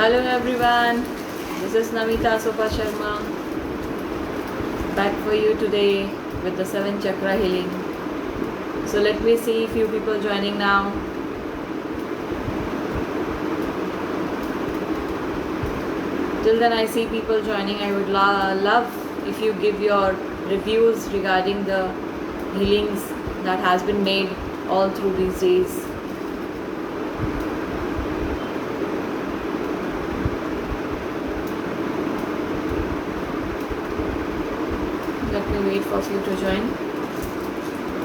Hello everyone, this is Namita Sopa Sharma back for you today with the 7 chakra healing. So let me see few people joining now. Till then I see people joining. I would love if you give your reviews regarding the healings that has been made all through these days. Let me wait for you to join.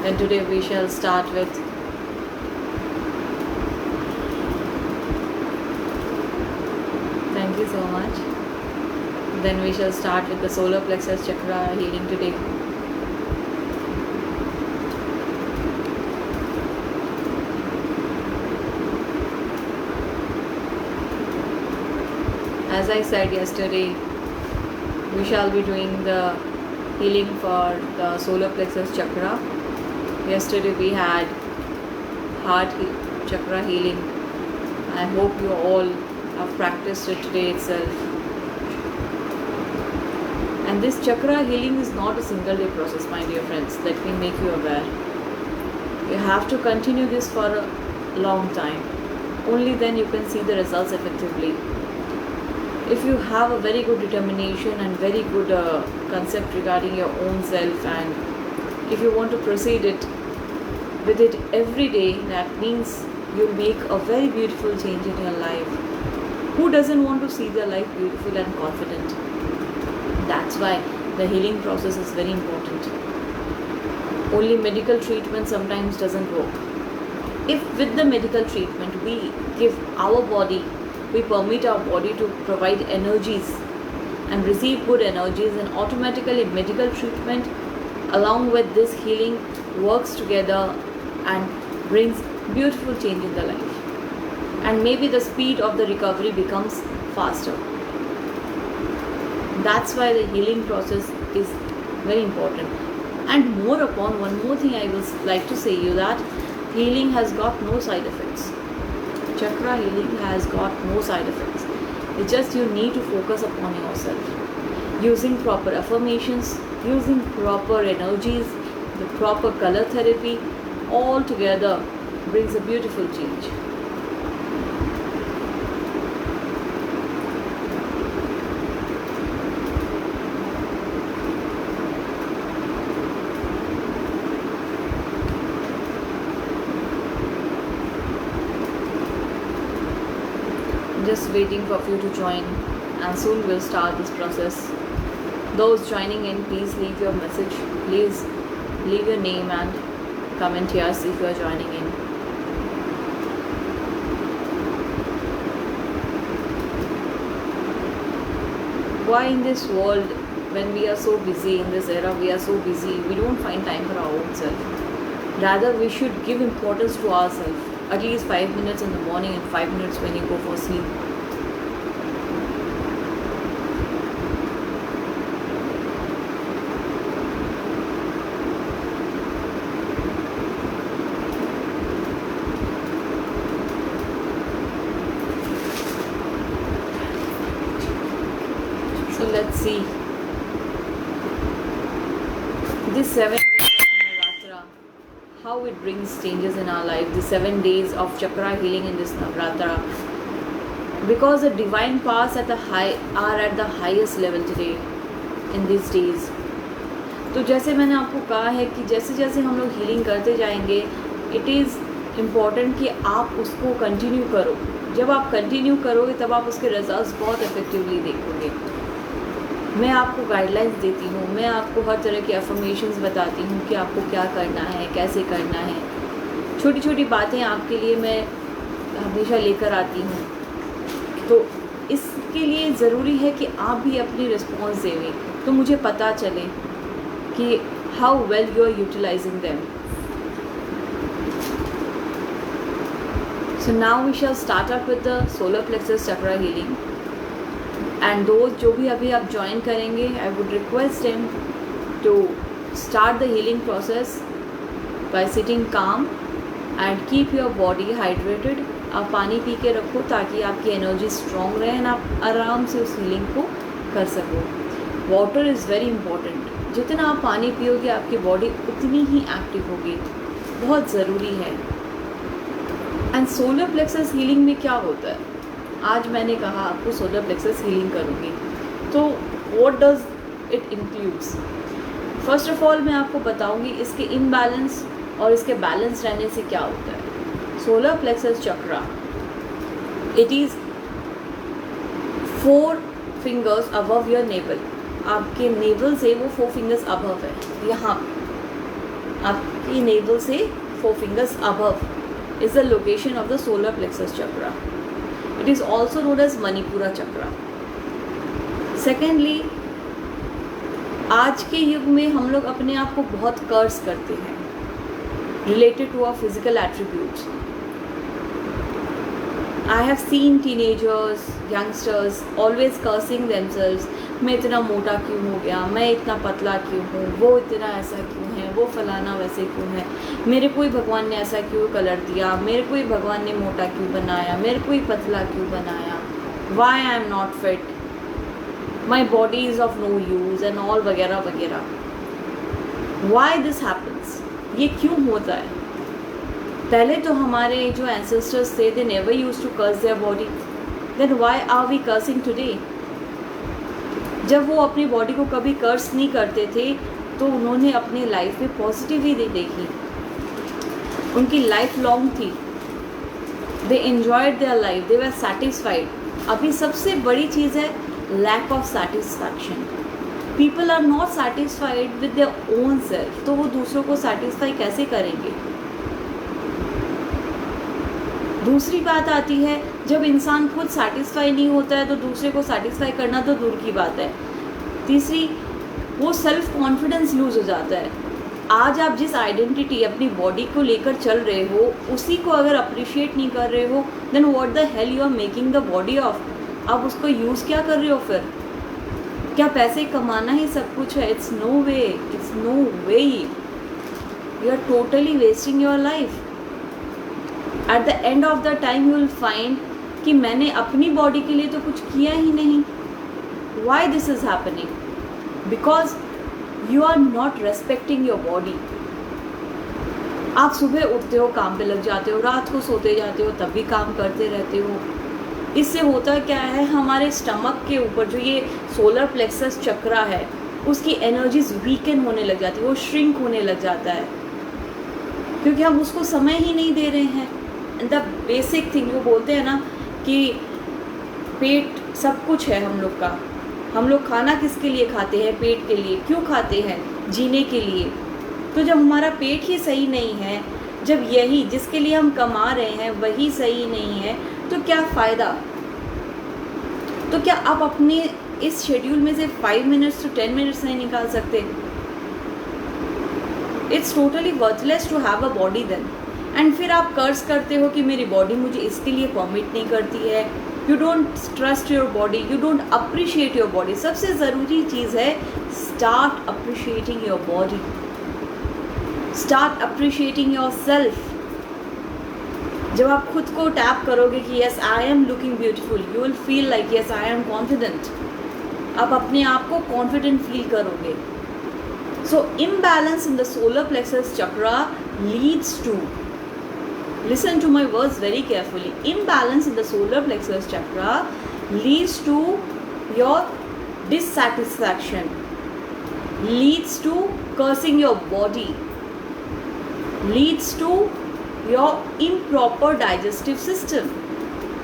Then today we shall start with thank you so much. Then we shall start with the solar plexus chakra healing today. As I said yesterday, we shall be doing the healing for the solar plexus chakra. Yesterday we had heart chakra healing. I hope you all have practiced it today itself. And this chakra healing is not a single day process, my dear friends. Let me make you aware. You have to continue this for a long time. Only then you can see the results effectively. If you have a very good determination and very good concept regarding your own self, and if you want to proceed it with it every day, that means you'll make a very beautiful change in your life. Who doesn't want to see their life beautiful and confident? That's why the healing process is very important. Only medical treatment sometimes doesn't work. If with the medical treatment we give our body, we permit our body to provide energies and receive good energies, and automatically medical treatment along with this healing works together and brings beautiful change in the life. And maybe the speed of the recovery becomes faster. That's why the healing process is very important. And more upon, one more thing I will like to say you, that healing has got no side effects. Chakra healing has got no side effects. It's just you need to focus upon yourself. Using proper affirmations, using proper energies, the proper color therapy, all together brings a beautiful change. Just waiting for you to join, and soon we'll start this process. Those joining in, please leave your message. Please leave your name and comment here if you are joining in. Why in this world, when we are so busy, in this era we are so busy, we don't find time for our own self? Rather, we should give importance to ourselves. At least 5 minutes in the morning and 5 minutes when you go for sleep. So let's see. This 7 how it brings changes in our life. The 7 days of chakra healing in this Navratra, because the divine powers are at the highest level today in these days. तो जैसे मैंने आपको कहा है कि जैसे जैसे हम लोग हीलिंग करते जाएंगे, इट इज़ इम्पॉर्टेंट कि आप उसको कंटिन्यू करो. जब आप कंटिन्यू करोगे तब आप उसके रिजल्ट्स बहुत इफेक्टिवली देखोगे. मैं आपको गाइडलाइंस देती हूँ, मैं आपको हर तरह की अफर्मेशंस बताती हूँ कि आपको क्या करना है, कैसे करना है. छोटी छोटी बातें आपके लिए मैं हमेशा लेकर आती हूँ. तो इसके लिए ज़रूरी है कि आप भी अपनी रिस्पॉन्स दें, तो मुझे पता चले कि how well you are utilising them. So now we shall start up with the solar plexus chakra healing. And those जो भी अभी आप ज्वाइन करेंगे, I would request him to start the healing process by sitting calm and keep your body hydrated आप पानी P के रखो ताकि आपकी एनर्जी स्ट्रॉन्ग रहे एंड आप आराम से उस हीलिंग को कर सको। Water is very important. जितना आप पानी पियोगे आपकी बॉडी उतनी ही एक्टिव होगी, बहुत ज़रूरी है। एंड सोलर प्लेक्सस हीलिंग में क्या होता है, आज मैंने कहा आपको सोलर प्लेक्सस हीलिंग करूँगी, तो what does it includes. First of all मैं आपको बताऊँगी इसके इम्बैलेंस और इसके बैलेंस रहने से क्या होता है। Solar plexus chakra, it is 4 fingers above your naval. आपके नेवल से वो 4 फिंगर्स अबव है, यहाँ आपकी नेवल से 4 fingers above is the location of the solar plexus chakra. It is also known as Manipura chakra. Secondly, आज के युग में हम लोग अपने आप को बहुत कर्स करते हैं related to our physical attributes. I have seen teenagers, youngsters always cursing themselves. मैं इतना मोटा क्यों हो गया, मैं इतना पतला क्यों हूँ, वो इतना ऐसा क्यों है, वो फलाना वैसे क्यों है, मेरे को ही भगवान ने ऐसा क्यों कलर दिया, मेरे को ही भगवान ने मोटा क्यों बनाया, मेरे को ही पतला क्यों बनाया, why I am not fit, my body is of no use and all वगैरह वगैरह। वाई दिस हैपन्स, ये क्यों होता है। पहले तो हमारे जो एंसेस्टर्स थे, they never used to curse their body, then why are we cursing today. जब वो अपनी बॉडी को कभी कर्स नहीं करते थे तो उन्होंने अपनी लाइफ में पॉजिटिविटी देखी, उनकी लाइफ लॉन्ग थी, they enjoyed their life, they were satisfied. अभी सबसे बड़ी चीज़ है lack of satisfaction. People are not satisfied with their own self, तो वो दूसरों को सेटिस्फाई कैसे करेंगे। दूसरी बात आती है, जब इंसान खुद सेटिस्फाई नहीं होता है तो दूसरे को सेटिस्फाई करना तो दूर की बात है। तीसरी, वो सेल्फ कॉन्फिडेंस लूज हो जाता है। आज आप जिस आइडेंटिटी अपनी बॉडी को लेकर चल रहे हो उसी को अगर अप्रिशिएट नहीं कर रहे हो, then what the hell you are making the body off. आप उसको यूज़ क्या कर रहे हो फिर। क्या पैसे कमाना ही सब कुछ है? It's no way, it's no way. You are totally wasting your life. At the end of the time you will find कि मैंने अपनी बॉडी के लिए तो कुछ किया ही नहीं। Why this is happening? Because you are not respecting your body. आप सुबह उठते हो, काम पे लग जाते हो, रात को सोते जाते हो, तब भी काम करते रहते हो। इससे होता क्या है, हमारे स्टमक के ऊपर जो ये सोलर प्लेक्सस चक्रा है उसकी एनर्जीज वीकन होने लग जाती है, वो श्रिंक होने लग जाता है, क्योंकि हम उसको समय ही नहीं दे रहे हैं। द बेसिक थिंग वो बोलते हैं ना कि पेट सब कुछ है हम लोग का। हम लोग खाना किसके लिए खाते हैं? पेट के लिए। क्यों खाते हैं? जीने के लिए। तो जब हमारा पेट ही सही नहीं है, जब यही जिसके लिए हम कमा रहे हैं वही सही नहीं है, तो क्या फ़ायदा। तो क्या आप अपने इस शेड्यूल में से 5 मिनट्स to 10 मिनट्स नहीं निकाल सकते? It's totally worthless to have a body then. And फिर आप कर्ज करते हो कि मेरी बॉडी मुझे इसके लिए परमिट नहीं करती है। You don't trust your body, you don't appreciate your body. सबसे ज़रूरी चीज़ है start appreciating your body, start appreciating your self. जब आप खुद को टैप करोगे कि yes I am looking beautiful, you will feel like yes I am confident. आप अपने आप को कॉन्फिडेंट फील करोगे। So imbalance in the solar plexus chakra leads to, listen to my words very carefully, imbalance in the solar plexus chakra leads to your dissatisfaction, leads to cursing your body, leads to your improper digestive system,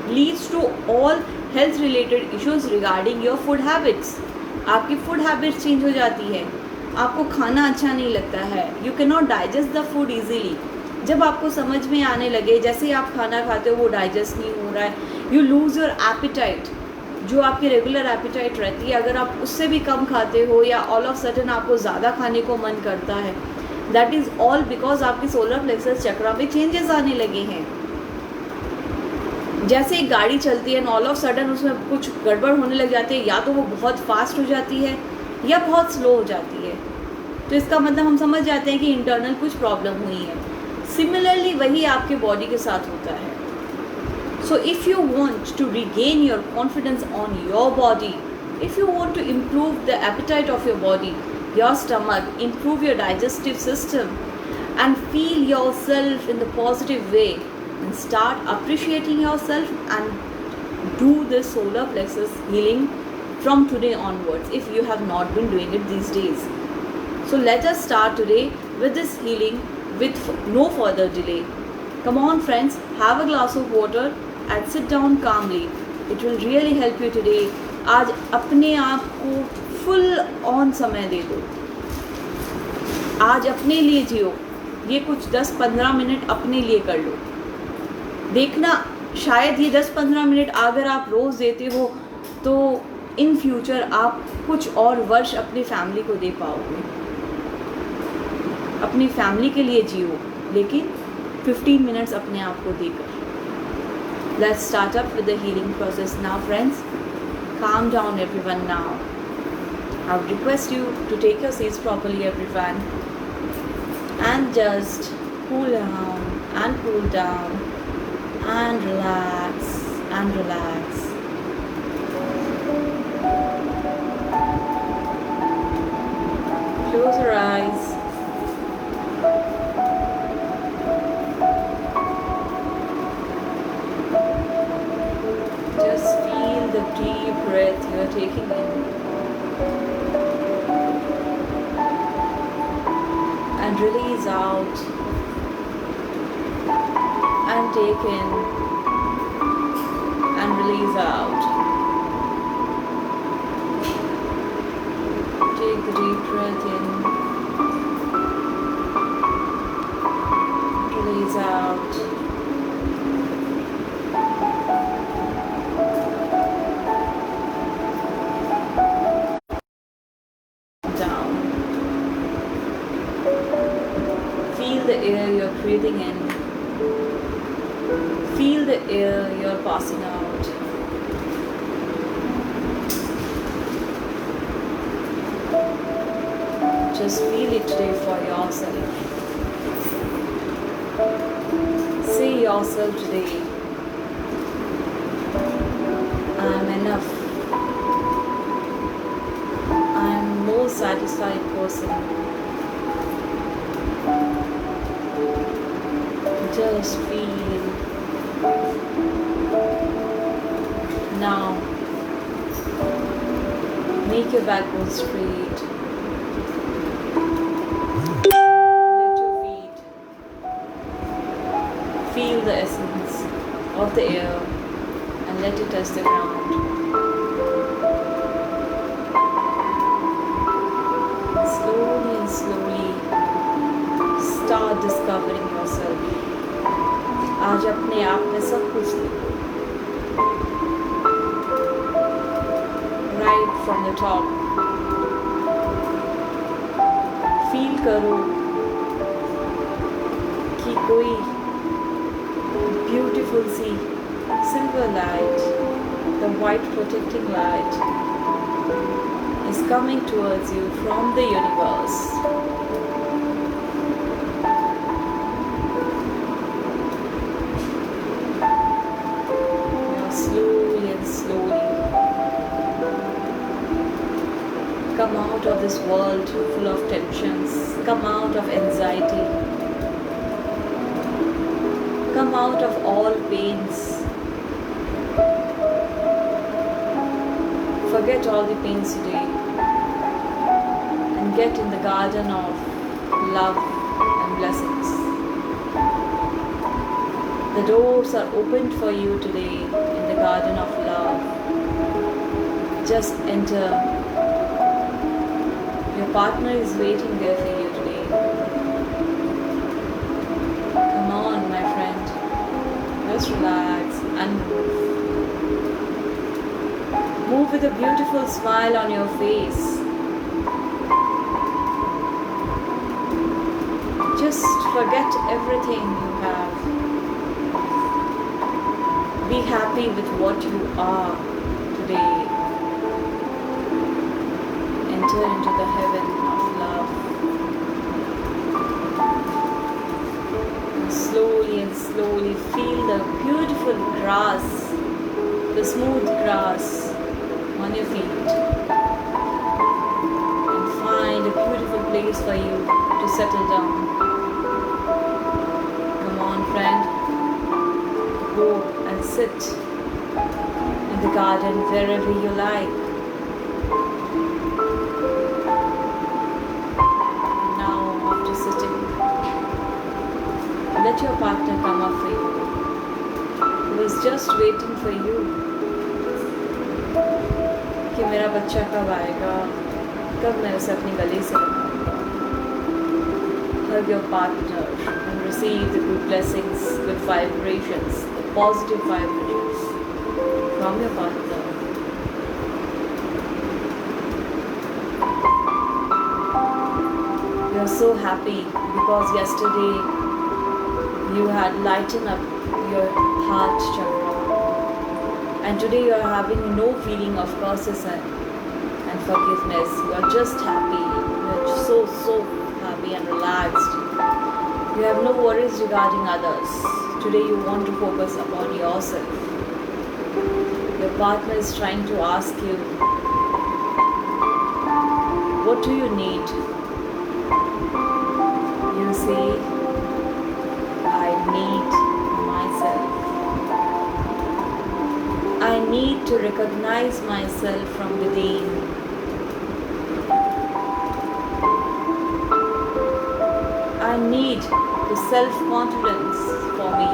leads to all health related issues regarding your food habits. आपकी food habits change हो जाती है, आपको खाना अच्छा नहीं लगता है, you can not digest the food easily. जब आपको समझ में आने लगे जैसे ही आप खाना खाते हो वो डाइजेस्ट नहीं हो रहा है, यू लूज़ योर एपिटाइट। जो आपकी रेगुलर एपिटाइट रहती है, अगर आप उससे भी कम खाते हो या ऑल ऑफ सडन आपको ज़्यादा खाने को मन करता है, दैट इज़ ऑल बिकॉज आपकी सोलर प्लेक्सस चक्रा में चेंजेस आने लगे हैं। जैसे एक गाड़ी चलती है, ऑल ऑफ सडन उसमें कुछ गड़बड़ होने लग जाती है, या तो वो बहुत फास्ट हो जाती है या बहुत स्लो हो जाती है, तो इसका मतलब हम समझ जाते हैं कि इंटरनल कुछ प्रॉब्लम हुई है। सिमिलरली वही आपके बॉडी के साथ होता है। So if you want to regain your confidence on your body, if you want to improve the appetite of your body, your stomach, improve your digestive system, and feel yourself in the positive way, and start appreciating yourself and do the solar plexus healing from today onwards if you have not been doing it these days. So let us start today with this healing with no further delay. Come on friends, have a glass of water and sit down calmly. It will really help you today. आज अपने आप को full on समय दे दो, आज अपने लिए जियो, ये कुछ 10-15 मिनट अपने लिए कर लो. देखना शायद ये 10-15 मिनट अगर आप रोज़ देते हो तो इन फ्यूचर आप कुछ और वर्ष अपनी फैमिली को दे पाओगे. अपनी फैमिली के लिए जियो, लेकिन 15 मिनट्स अपने आप को देकर. Let's start up with the healing process now friends. Calm down everyone now. I would request you to take your seats properly everyone and just cool down and cool down and relax and relax. Close your eyes. Just feel the deep breath you are taking in and release out and take in and release out. Take the deep breath in, release out. Feel the air you're breathing in. Feel the air you're passing out. Just feel it today for yourself. Say yourself today, I'm enough. I'm more satisfied person. Just feel. Now, make your back go straight. Let your feet feel the essence of the air and let it touch the ground. Slowly and slowly start discovering yourself. आज अपने आप में सब कुछ देखो. Right from the top. Feel करो कि कोई beautiful C silver light, the white protecting light, is coming towards you from the universe. Come out of this world full of tensions. Come out of anxiety. Come out of all pains. Forget all the pains today and get in the garden of love and blessings. The doors are opened for you today in the garden of love. Just enter. Your partner is waiting there for you today. Come on, my friend. Just relax and move. Move with a beautiful smile on your face. Just forget everything you have. Be happy with what you are today. Enter into the heaven of love. And slowly feel the beautiful grass, the smooth grass on your feet, and find a beautiful place for you to settle down. Come on, friend, go and sit in the garden wherever you like. Now, after sitting, let your partner come up for you. He was just waiting for you कि मेरा बच्चा कब आएगा, कब मैं उसे अपनी गले से लगाऊंगा. Hug your partner and receive the good blessings, good vibrations, the positive vibrations from your partner. You are so happy because yesterday you had lightened up your heart chakra, and today you are having no feeling of curses and forgiveness. You are just happy. You are so happy and relaxed. You have no worries regarding others. Today you want to focus upon yourself. Your partner is trying to ask you, what do you need? You say, I need myself. I need to recognize myself from within. I need the self-confidence for me.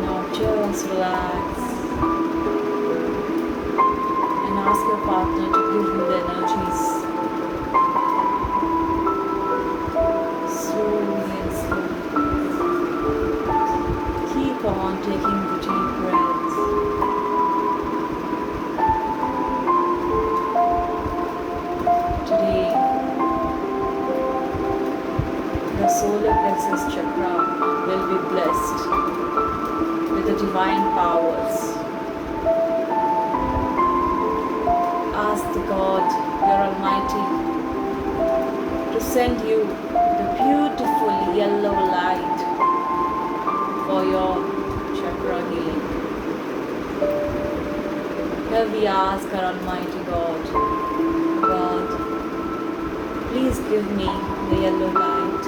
Now just relax and ask your partner to give you the energies. Slowly and slowly. Keep on taking the deep breaths. Today, your solar plexus chakra will be blessed with the divine powers. Ask the God, your Almighty, to send you the beautiful yellow light for your chakra healing. Here we ask our Almighty God, God, please give me the yellow light,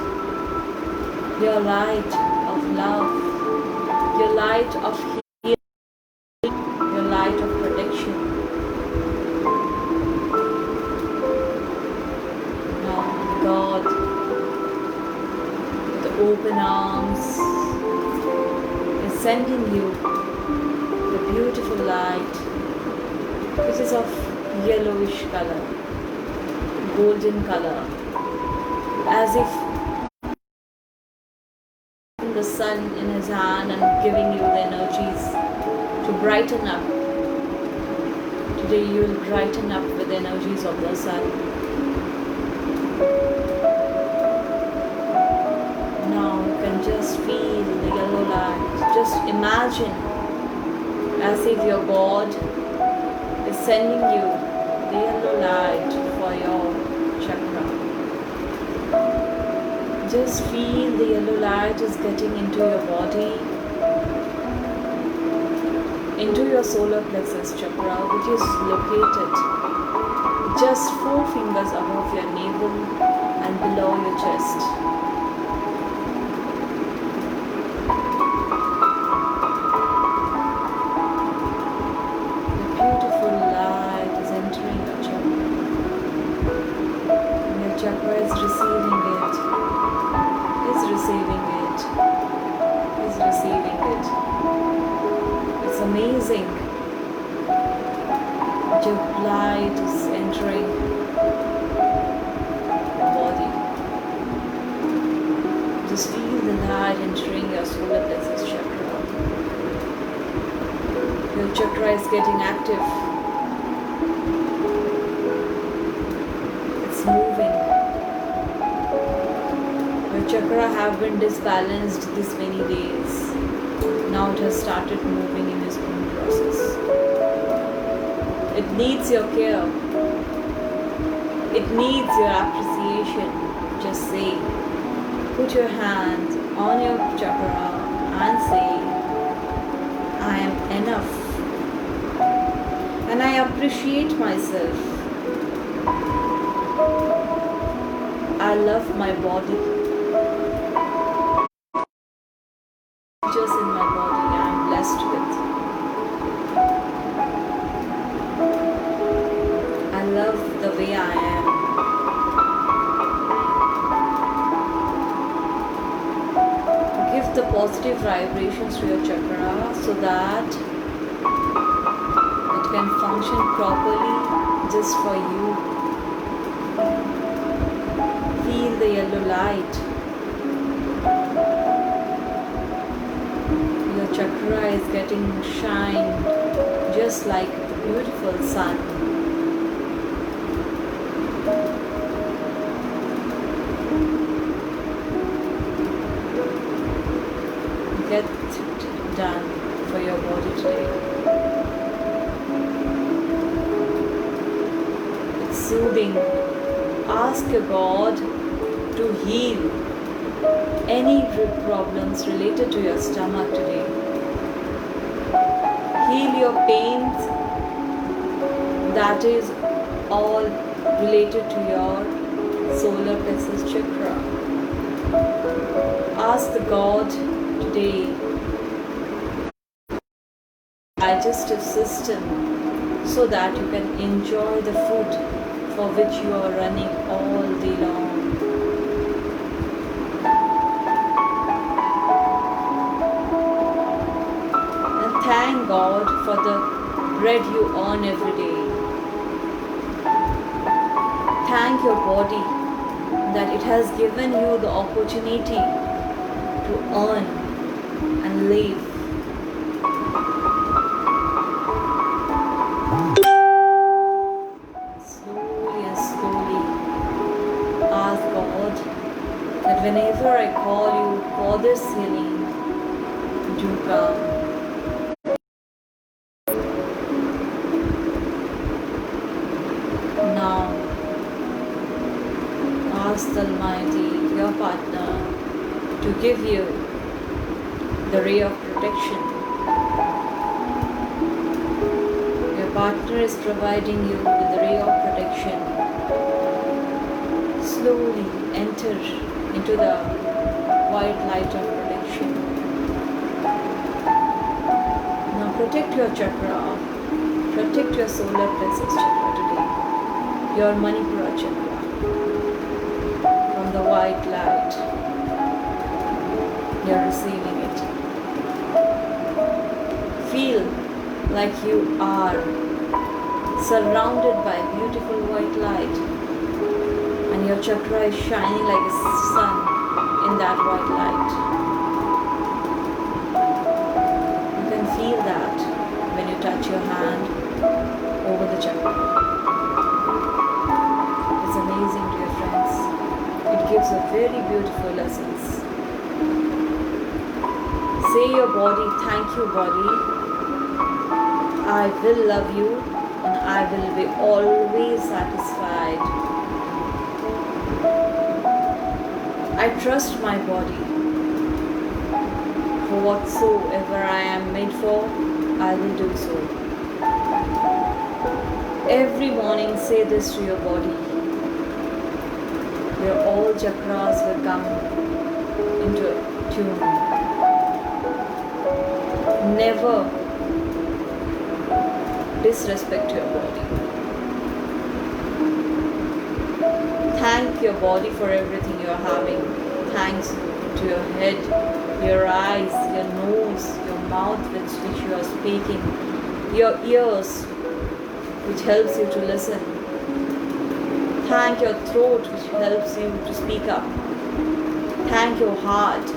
your light of love, your light of healing, your light of protection. Now, God, with the open arms, is sending you the beautiful light, which is of yellowish color, golden color, as if the sun in his hand and giving you the energies to brighten up. Today you will brighten up with the energies of the sun. Now you can just feel the yellow light. Just imagine as if your God is sending you the yellow light for your chakra. Just feel the yellow light is getting into your body, into your solar plexus chakra, which is located just 4 fingers above your navel and below your chest. The beautiful light is entering your chakra, and your chakra is receiving it. Receiving it, is receiving it. It's amazing. Your light is entering your body. Just feel the light entering your solar plexus chakra. Your chakra is getting active. It's moving. Chakra have been disbalanced these many days. Now it has started moving in its own process. It needs your care. It needs your appreciation. Just say, put your hand on your chakra and say, I am enough and I appreciate myself. I love my body. Just in my body I am blessed with. I love the way I am. Give the positive vibrations to your chakra so that it can function properly just for you. Feel the yellow light. Your chakra is getting shined just like the beautiful sun. Get it done for your body today. It's soothing. Ask your God to heal any problems related to your stomach today. Heal your pains. That is all related to your solar plexus chakra. Ask the God today digestive system so that you can enjoy the food for which you are running all day long. And thank God for the bread you earn every day. Thank your body that it has given you the opportunity to earn and live. Slowly and slowly ask God that whenever I call you for this healing, do come. Now ask the Almighty, your partner, to give you the ray of protection. Your partner is providing you with the ray of protection. Slowly enter into the white light of protection. Now protect your chakra. Protect your solar plexus chakra today. Your Manipura chakra from the white light. You're receiving it. Feel like you are surrounded by beautiful white light and your chakra is shining like a sun in that white light. You can feel that when you touch your hand over the chakra. It's amazing, dear friends. It gives a very beautiful lessons. Say your body, thank you body. I will love you and I will be always satisfied. I trust my body. For whatsoever I am made for, I will do so. Every morning say this to your body. Your all chakras will come into tune. Never disrespect your body. Thank your body for everything you are having. Thanks to your head, your eyes, your nose, your mouth with which you are speaking, your ears which helps you to listen. Thank your throat which helps you to speak up. Thank your heart.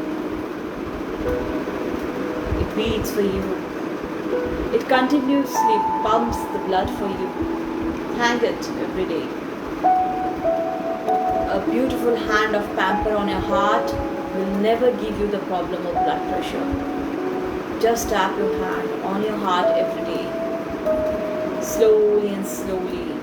It beats for you. It continuously pumps the blood for you. Thank it every day. A beautiful hand of pamper on your heart will never give you the problem of blood pressure. Just tap your hand on your heart every day. Slowly and slowly.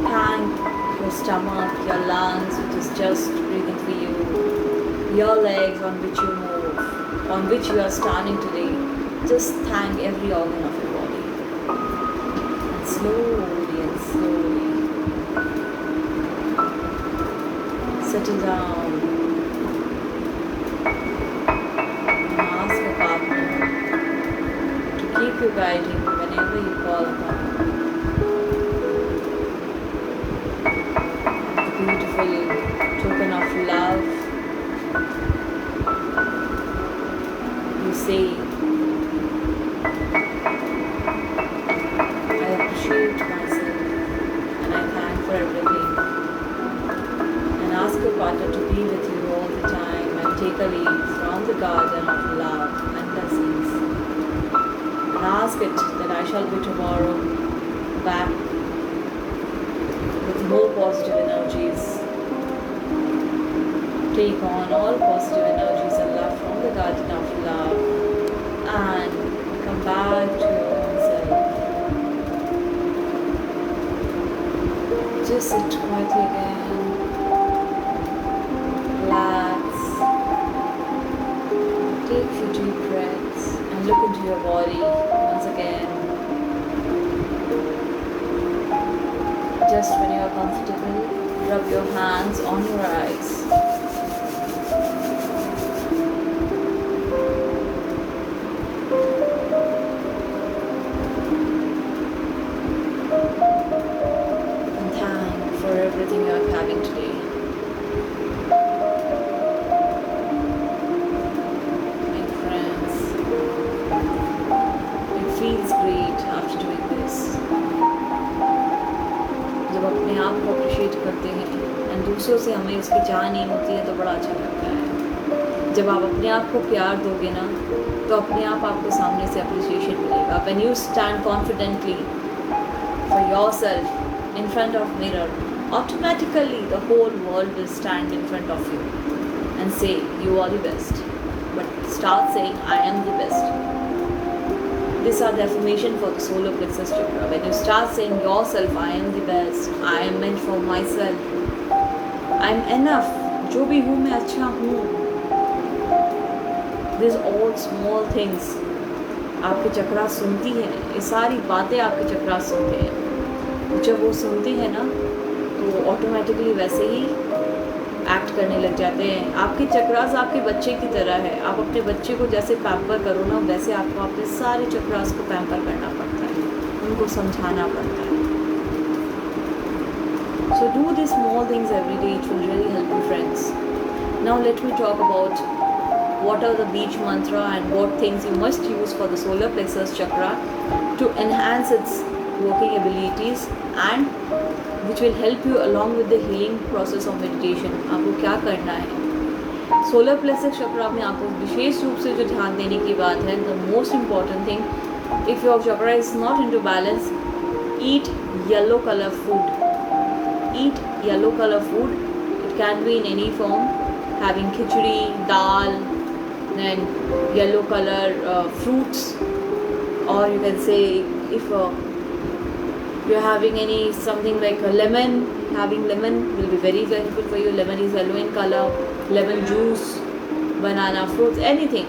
Thank your stomach, your lungs, which is just breathing for you. your legs on which you move, on which you are standing today. Just thank every organ of your body. And slowly settle down. And ask your partner to keep you guiding whenever you call upon. The beautiful token of love. You say, I appreciate myself and I thank for everything. And ask your partner to be with you all the time and take a leaf from the garden of love and blessings. And ask it that I shall be tomorrow back with more positive energies. Take on all positive energies and love from the garden of love and come back to your own self. Just sit quietly again. Relax. Take a few deep breaths and look into your body once again. Just when you are comfortable, rub your hands on your eyes. Everything you are having today. My friends, it feels great after doing this. जब अपने आप को appreciate करते हैं और दूसरों से हमें उसकी चाह नहीं होती है तो बड़ा अच्छा लगता है. जब आप अपने आप को प्यार दोगे ना तो अपने आप आपको सामने से अप्रिशिएशन मिलेगा. When you stand confidently for yourself in front of mirror, automatically the whole world will stand in front of you and say you are the best. But start saying I am the best. These are the affirmation for the solar plexus chakra. When you start saying yourself I am the best, I am meant for myself, I am enough, जो भी हूँ मैं अच्छा हूँ. These all small things आपके चक्रा सुनती है. ये सारी बातें आपके चक्रा सुनते हैं. जब वो सुनते हैं ना तो ऑटोमेटिकली वैसे ही एक्ट करने लग जाते हैं. आपके चक्रास आपके बच्चे की तरह है. आप अपने बच्चे को जैसे पैम्पर करो ना वैसे आपको अपने सारे चक्रास को पैम्पर करना पड़ता है, उनको समझाना पड़ता है. So do these small things every day. It will really help you, friends. Now let me talk about what are the beach mantra and what things you must use for the solar plexus chakra to enhance its working abilities and which will help you along with the healing process of meditation. आपको क्या करना है? Solar plexus चक्रा में आपको विशेष रूप से जो ध्यान देने की बात है, the most important thing, if your chakra is not into balance, eat yellow color food. Eat yellow color food. It can be in any form, having khichdi, dal, then yellow color fruits, or you can say if you're having any something like a lemon, having lemon will be very helpful for you. Lemon is yellow in color. Lemon juice, banana fruits, anything,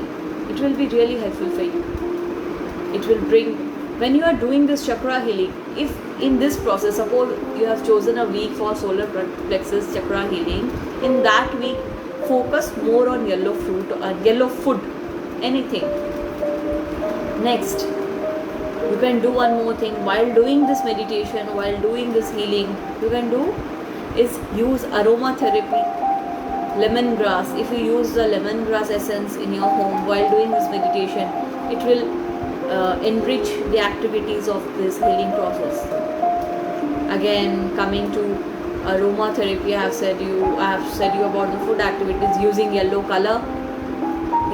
it will be really helpful for you. It will bring, when you are doing this chakra healing, if in this process suppose you have chosen a week for solar plexus chakra healing, in that week focus more on yellow fruit or yellow food, anything. Next, you can do one more thing while doing this meditation, while doing this healing. You can do is use aromatherapy, lemongrass. If you use the lemongrass essence in your home while doing this meditation, it will enrich the activities of this healing process. Again, coming to aromatherapy, I have said you about the food activities using yellow color,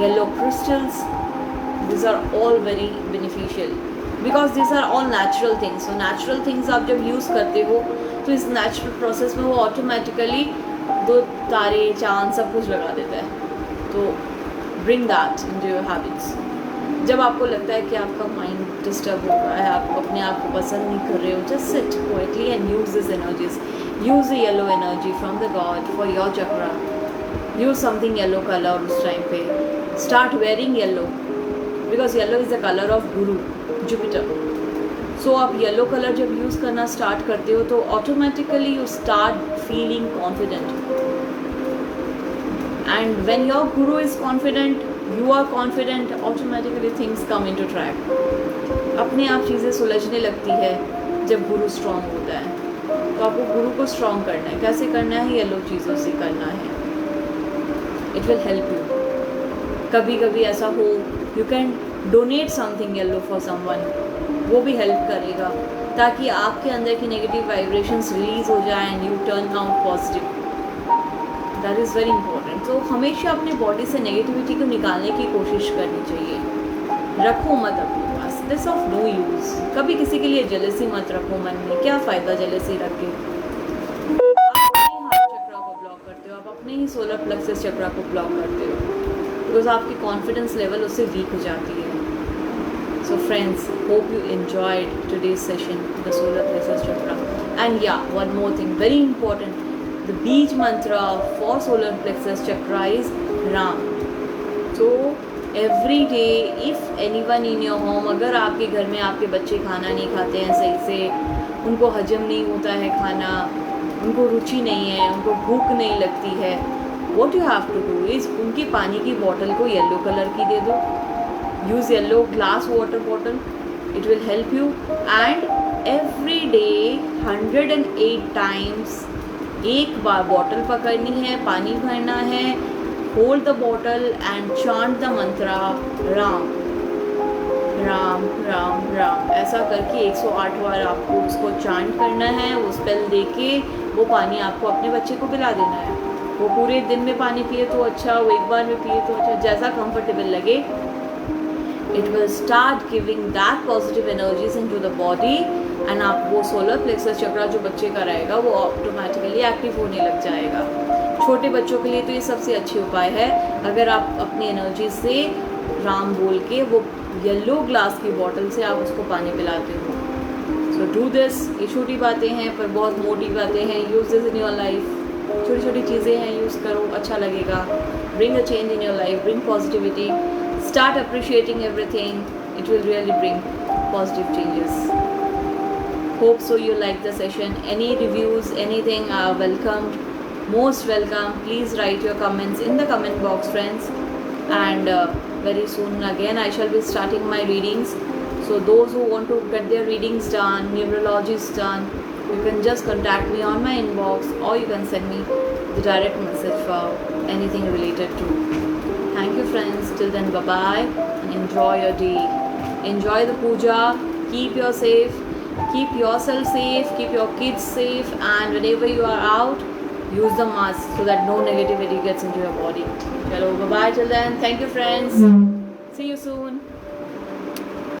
yellow crystals. These are all very beneficial because these are all natural things. So natural things आप जब use करते हो तो इस natural process में वो automatically दो तारे चांद सब कुछ लगा देता है. तो bring that into your habits. जब आपको लगता है कि आपका माइंड डिस्टर्ब हो रहा है, आप अपने आप को पसंद नहीं कर रहे हो, just sit quietly and use these energies. Use the yellow energy from the God for your chakra use something yellow colour उस टाइम पे, start wearing yellow because yellow is the colour of Guru Jupiter. So आप yellow colour जब use करना start करते हो तो automatically you start feeling confident. And when your Guru is confident, you are confident, automatically things come into track. अपने आप चीज़ें सुलझने लगती है जब गुरु स्ट्रॉन्ग होता है. तो आपको गुरु को स्ट्रॉन्ग करना है. कैसे करना है? येलो चीज़ों से करना है. It will help you. कभी कभी ऐसा हो, you can donate something yellow for someone, वो भी हेल्प करेगा ताकि आपके अंदर की नेगेटिव वाइब्रेशंस रिलीज हो जाए and U turn out positive. That is very important. तो हमेशा अपने बॉडी से नेगेटिविटी को निकालने की कोशिश करनी चाहिए. रखो मत अपने पास, दिस ऑफ नो यूज़. कभी किसी के लिए जेलसी मत रखो मन में. क्या फ़ायदा जेलसी रख के? आप अपने ही हार्ट चक्रा को ब्लॉक करते हो, आप अपने ही सोलर प्लेक्सस चक्रा को ब्लॉक करते हो बिकॉज आपकी कॉन्फिडेंस लेवल उससे वीक हो जाती है. So friends, hope you enjoyed today's session, the solar plexus chakra. And yeah, one more thing, very important. The beach mantra for solar plexus chakra is Ram. So every day, if anyone in your home, अगर आपके घर में आपके बच्चे खाना नहीं खाते हैं सही से, उनको हजम नहीं होता है खाना, उनको रुचि नहीं है, उनको भूख नहीं लगती है, what you have to do is उनकी पानी की बॉटल को येलो कलर की दे दो. Use yellow glass water bottle, it will help you. And every day 108 times एक बार बॉटल पकड़नी है, पानी भरना है, hold the bottle and chant the mantra Ram Ram Ram Ram. ऐसा करके 108 बार आपको उसको चांट करना है. वो स्पेल दे के वो पानी आपको अपने बच्चे को पिला देना है. वो पूरे दिन में पानी पिए तो अच्छा, वो एक बार में पिए तो अच्छा, जैसा कंफर्टेबल लगे. It will start giving that positive energies into the body and आप वो सोलर प्लेक्सस चक्रा जो बच्चे का रहेगा वो ऑटोमेटिकली एक्टिव होने लग जाएगा. छोटे बच्चों के लिए तो ये सबसे अच्छी उपाय है अगर आप अपनी एनर्जी से राम बोल के वो येलो ग्लास की बॉटल से आप उसको पानी पिलाते हो. So do this. ये छोटी बातें हैं पर बहुत मोटी बातें हैं. Use this in your life. छोटी छोटी चीज़ें हैं, यूज़ करो, अच्छा लगेगा. Bring a change in your life, bring positivity. Start appreciating everything. It will really bring positive changes. Hope so you like the session. Any reviews, anything are welcomed. Most welcome. Please write your comments in the comment box, friends. And very soon again I shall be starting my readings. So those who want to get their readings done, numerologies done, you can just contact me on my inbox or you can send me the direct message for anything related to. Thank you friends. Till then, bye bye and enjoy your day. Enjoy the puja. Keep yourself safe, keep your kids safe, and whenever you are out, use the mask so that no negativity gets into your body. Chalo, bye bye till then. Thank you friends. See you soon.